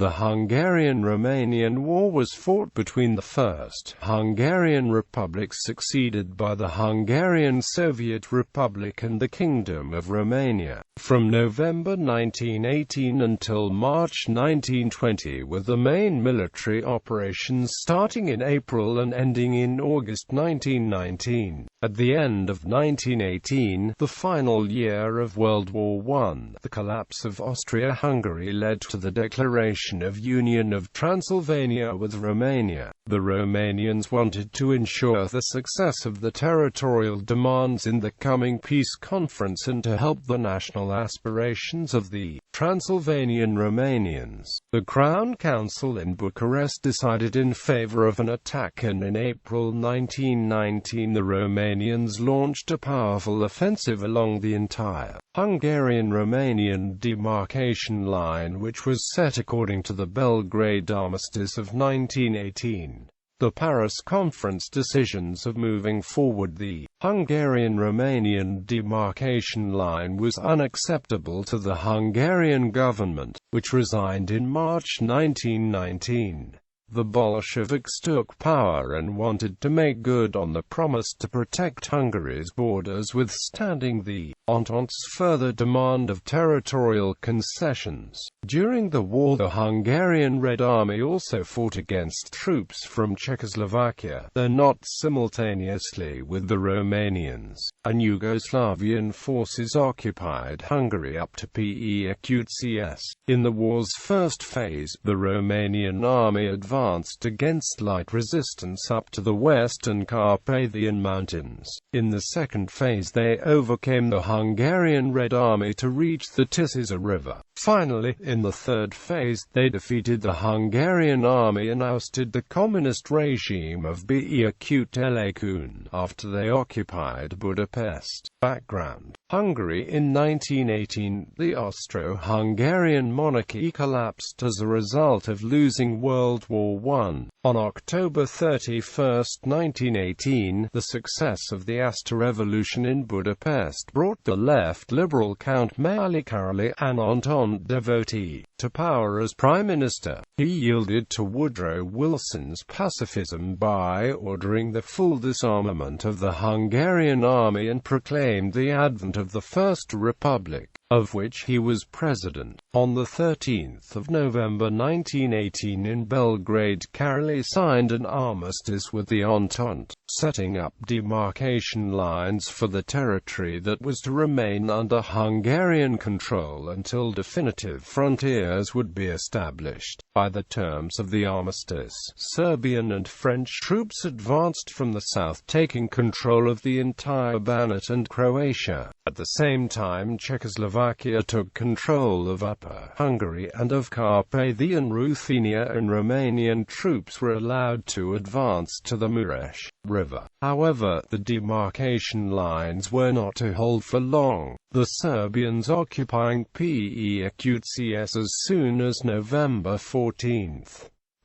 The Hungarian-Romanian War was fought between the First Hungarian Republic, succeeded by the Hungarian Soviet Republic, and the Kingdom of Romania, from November 1918 until March 1920, with the main military operations starting in April and ending in August 1919. At the end of 1918, the final year of World War I, the collapse of Austria-Hungary led to the declaration of Union of Transylvania with Romania. The Romanians wanted to ensure the success of the territorial demands in the coming peace conference and to help the national aspirations of the Transylvanian Romanians. The Crown Council in Bucharest decided in favor of an attack, and in April 1919 the Romanians launched a powerful offensive along the entire Hungarian-Romanian demarcation line, which was set according to the Belgrade Armistice of 1918. The Paris Conference decisions of moving forward the Hungarian-Romanian demarcation line was unacceptable to the Hungarian government, which resigned in March 1919. The Bolsheviks took power and wanted to make good on the promise to protect Hungary's borders, withstanding the Entente's further demand of territorial concessions. During the war, the Hungarian Red Army also fought against troops from Czechoslovakia, though not simultaneously with the Romanians, and Yugoslavian forces occupied Hungary up to Peucs. In the war's first phase, the Romanian army advanced against light resistance up to the western Carpathian Mountains. In the second phase, they overcame the Hungarian Red Army to reach the Tisza River. Finally, in the third phase, they defeated the Hungarian army and ousted the communist regime of Beökütőkön after they occupied Budapest. Background: Hungary. In 1918, the Austro-Hungarian monarchy collapsed as a result of losing World War I. On October 31, 1918, the success of the Asta Revolution in Budapest brought the left liberal Count Mátyás Károly, an Entente devotee, to power as Prime Minister. He yielded to Woodrow Wilson's pacifism by ordering the full disarmament of the Hungarian army and proclaimed the advent of the First Republic, of which he was president. On 13 November 1918 in Belgrade, Károly signed an armistice with the Entente, setting up demarcation lines for the territory that was to remain under Hungarian control until definitive frontiers would be established. By the terms of the armistice, Serbian and French troops advanced from the south, taking control of the entire Banat and Croatia. At the same time, Czechoslovakia took control of Upper Hungary and of Carpathian Ruthenia, and Romanian troops were allowed to advance to the Mureș River. However, the demarcation lines were not to hold for long, the Serbians occupying Peucs as soon as November 14.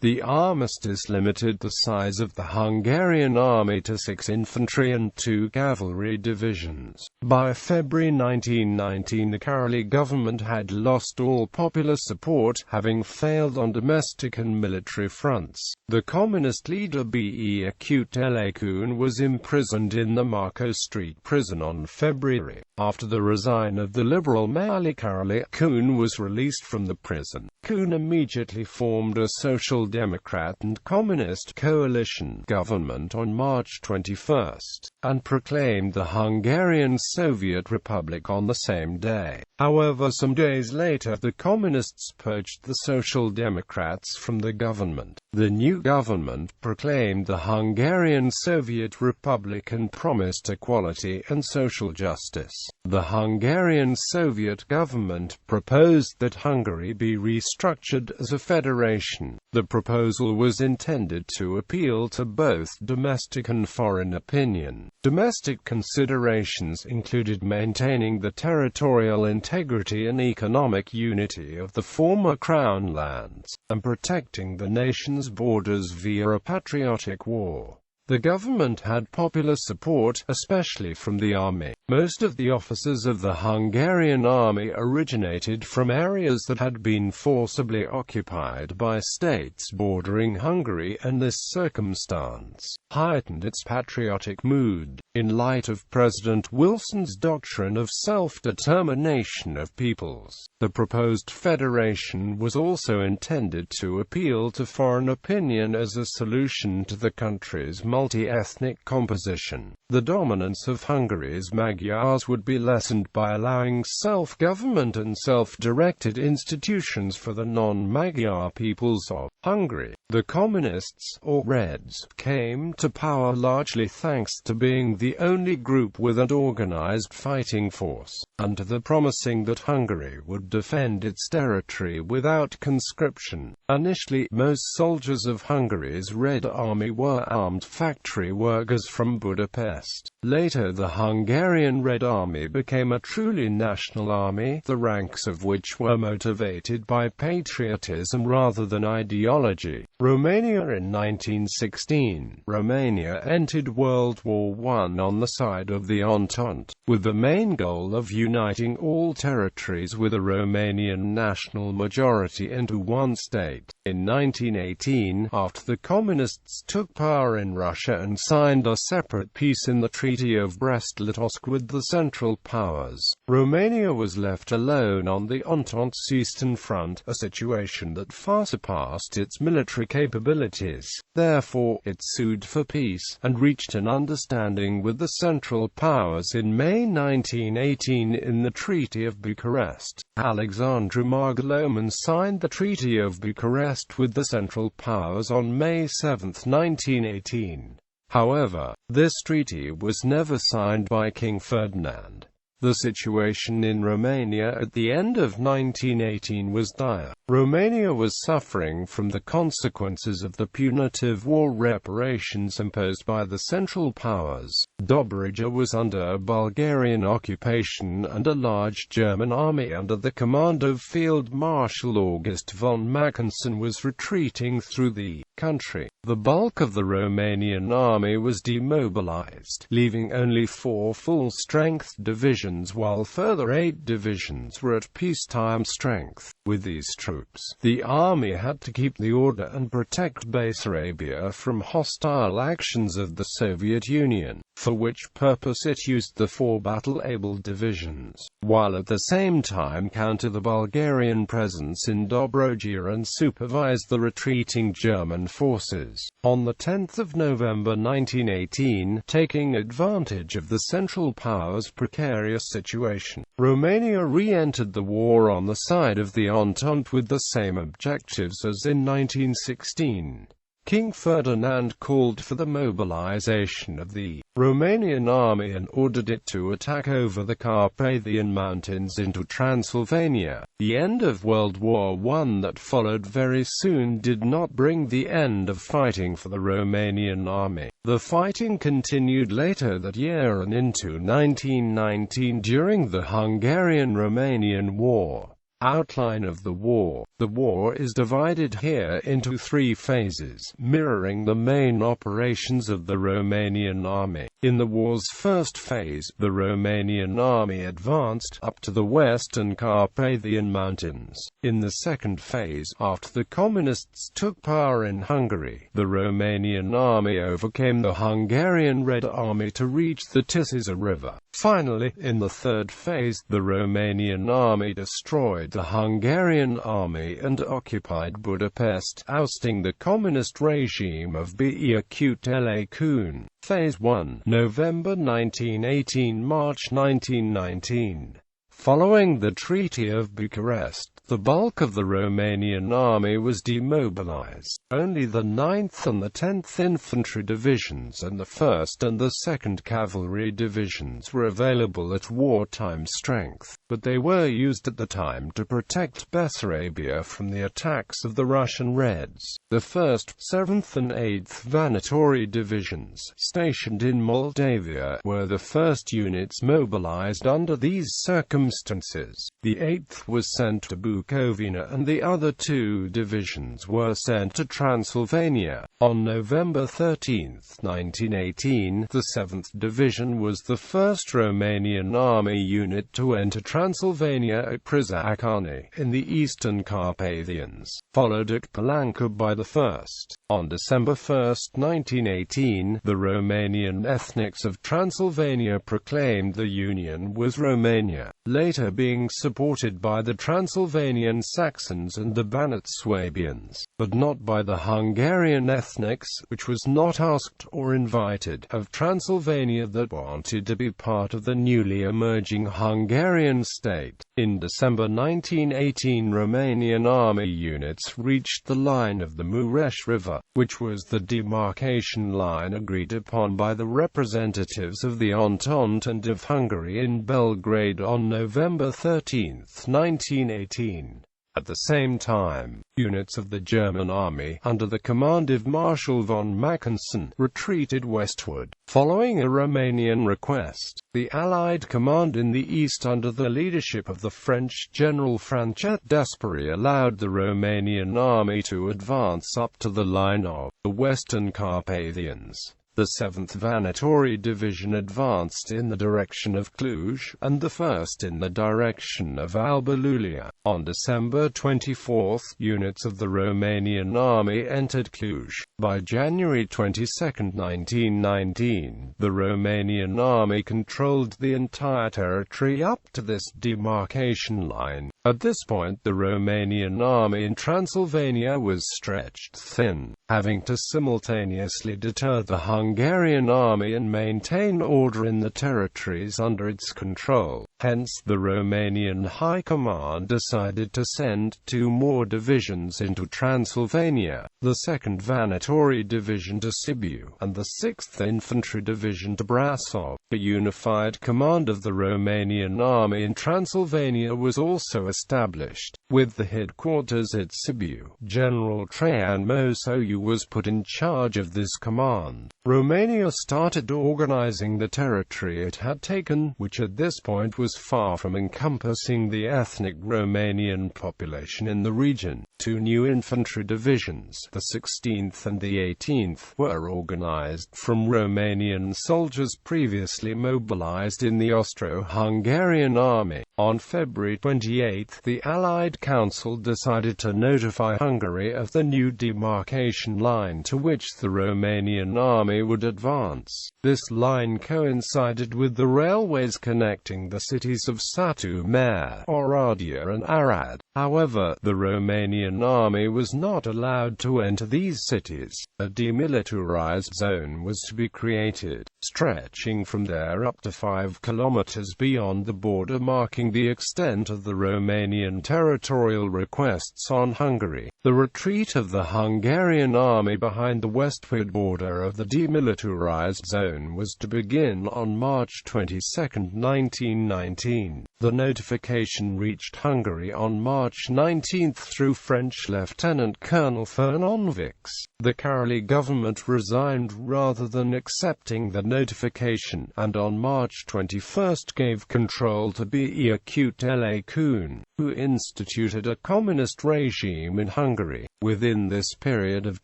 The armistice limited the size of the Hungarian army to 6 infantry and 2 cavalry divisions. By February 1919, the Károly government had lost all popular support, having failed on domestic and military fronts. The communist leader Beökütőkön was imprisoned in the Marcos Street prison on February. After the resign of the liberal Mátyás Károly, Kun was released from the prison. Kun immediately formed a Social Democrat and Communist coalition government on March 21, and proclaimed the Hungarian Soviet Republic on the same day. However, some days later, the Communists purged the Social Democrats from the government. The new government proclaimed the Hungarian Soviet Republic and promised equality and social justice. The Hungarian Soviet government proposed that Hungary be restructured as a federation. The proposal was intended to appeal to both domestic and foreign opinion. Domestic considerations included maintaining the territorial integrity and economic unity of the former Crown lands, and protecting the nation's borders via a patriotic war. The government had popular support, especially from the army. Most of the officers of the Hungarian army originated from areas that had been forcibly occupied by states bordering Hungary, and this circumstance heightened its patriotic mood. In light of President Wilson's doctrine of self-determination of peoples, the proposed federation was also intended to appeal to foreign opinion as a solution to the country's multi-ethnic composition. The dominance of Hungary's Magyars would be lessened by allowing self-government and self-directed institutions for the non-Magyar peoples of Hungary. The Communists, or Reds, came to power largely thanks to being the only group with an organized fighting force, and to the promising that Hungary would defend its territory without conscription. Initially, most soldiers of Hungary's Red Army were armed factory workers from Budapest. Later, the Hungarian Red Army became a truly national army, the ranks of which were motivated by patriotism rather than ideology. Romania. In 1916, Romania entered World War I on the side of the Entente, with the main goal of uniting all territories with a Romanian national majority into one state. In 1918, after the Communists took power in Russia and signed a separate peace in the Treaty of Brest-Litovsk with the Central Powers, Romania was left alone on the Entente's eastern front, a situation that far surpassed its military capabilities. Therefore, it sued for peace, and reached an understanding with the Central Powers in May 1918 in the Treaty of Bucharest. Alexandru Margaloman signed the Treaty of Bucharest with the Central Powers on May 7, 1918. However, this treaty was never signed by King Ferdinand. The situation in Romania at the end of 1918 was dire. Romania was suffering from the consequences of the punitive war reparations imposed by the Central Powers. Dobruja was under Bulgarian occupation, and a large German army under the command of Field Marshal August von Mackensen was retreating through the country. The bulk of the Romanian army was demobilized, leaving only 4 full-strength divisions, while further 8 divisions were at peacetime strength. With these troops, the army had to keep the order and protect Bessarabia from hostile actions of the Soviet Union, for which purpose it used the 4 battle-able divisions, while at the same time counter the Bulgarian presence in Dobruja and supervise the retreating German forces. On the 10th of November 1918, taking advantage of the Central Powers' precarious situation, Romania re-entered the war on the side of the Entente with the same objectives as in 1916. King Ferdinand called for the mobilization of the Romanian army and ordered it to attack over the Carpathian Mountains into Transylvania. The end of World War I that followed very soon did not bring the end of fighting for the Romanian army. The fighting continued later that year and into 1919 during the Hungarian-Romanian War. Outline of the war. The war is divided here into 3 phases, mirroring the main operations of the Romanian army. In the war's first phase, the Romanian army advanced up to the western Carpathian Mountains. In the second phase, after the Communists took power in Hungary, the Romanian army overcame the Hungarian Red Army to reach the Tisa River. Finally, in the third phase, the Romanian army destroyed the Hungarian army and occupied Budapest, ousting the communist regime of Beqtl. Phase 1, November 1918 – March 1919. Following the Treaty of Bucharest, the bulk of the Romanian army was demobilized. Only the 9th and the 10th Infantry Divisions and the 1st and the 2nd Cavalry Divisions were available at wartime strength. but they were used at the time to protect Bessarabia from the attacks of the Russian Reds. The 1st, 7th and 8th Vanatory Divisions, stationed in Moldavia, were the first units mobilized under these circumstances. The 8th was sent to Bukovina and the other 2 divisions were sent to Transylvania. On November 13, 1918, the 7th Division was the first Romanian army unit to enter Transylvania at Prizacani, in the Eastern Carpathians, followed at Palanca by the 1st. On December 1, 1918, the Romanian ethnics of Transylvania proclaimed the Union was Romania, later being supported by the Transylvanian Saxons and the Banat Swabians, but not by the Hungarian ethnics, which was not asked or invited, of Transylvania that wanted to be part of the newly emerging Hungarian state. In December 1918, Romanian army units reached the line of the Mureș River, which was the demarcation line agreed upon by the representatives of the Entente and of Hungary in Belgrade on November 13, 1918. At the same time, units of the German army, under the command of Marshal von Mackensen, retreated westward. Following a Romanian request, the Allied command in the east under the leadership of the French General Franchet d'Asperi allowed the Romanian army to advance up to the line of the Western Carpathians. The 7th Vanatory Division advanced in the direction of Cluj, and the 1st in the direction of Alba Iulia. On December 24, units of the Romanian army entered Cluj. By January 22, 1919, the Romanian army controlled the entire territory up to this demarcation line. At this point, the Romanian army in Transylvania was stretched thin, having to simultaneously deter the Hungarian army and maintain order in the territories under its control. Hence, the Romanian High Command decided to send 2 more divisions into Transylvania, the 2nd Vanatory Division to Sibiu, and the 6th Infantry Division to Brasov. A unified command of the Romanian army in Transylvania was also established, with the headquarters at Sibiu. General Traian Mosoiu was put in charge of this command. Romania started organizing the territory it had taken, which at this point was far from encompassing the ethnic Romanian population in the region. 2 new infantry divisions, the 16th and the 18th, were organized from Romanian soldiers previously mobilized in the Austro-Hungarian army. On February 28, the Allied Council decided to notify Hungary of the new demarcation line to which the Romanian army would advance. This line coincided with the railways connecting the cities of Satu Mare, Oradea and Arad. However, the Romanian army was not allowed to enter these cities. A demilitarized zone was to be created, stretching from there up to 5 kilometers beyond the border, marking the extent of the Romanian territorial requests on Hungary. The retreat of the Hungarian army behind the westward border of the demilitarized zone was to begin on March 22, 1919. The notification reached Hungary on March 19 through French Lieutenant Colonel Fernandvix. The Kareli government resigned rather than accepting the notification, and on March 21 gave control to Beacutele Kun, who instituted a communist regime in Hungary. Within this period of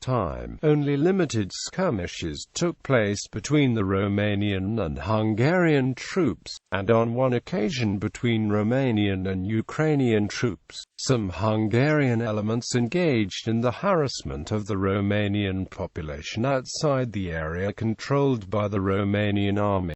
time, only limited skirmishes took place between the Romanian and Hungarian troops, and on one occasion between Romanian and Ukrainian troops. Some Hungarian elements engaged in the harassment of the Romanian population outside the area controlled by the Romanian army.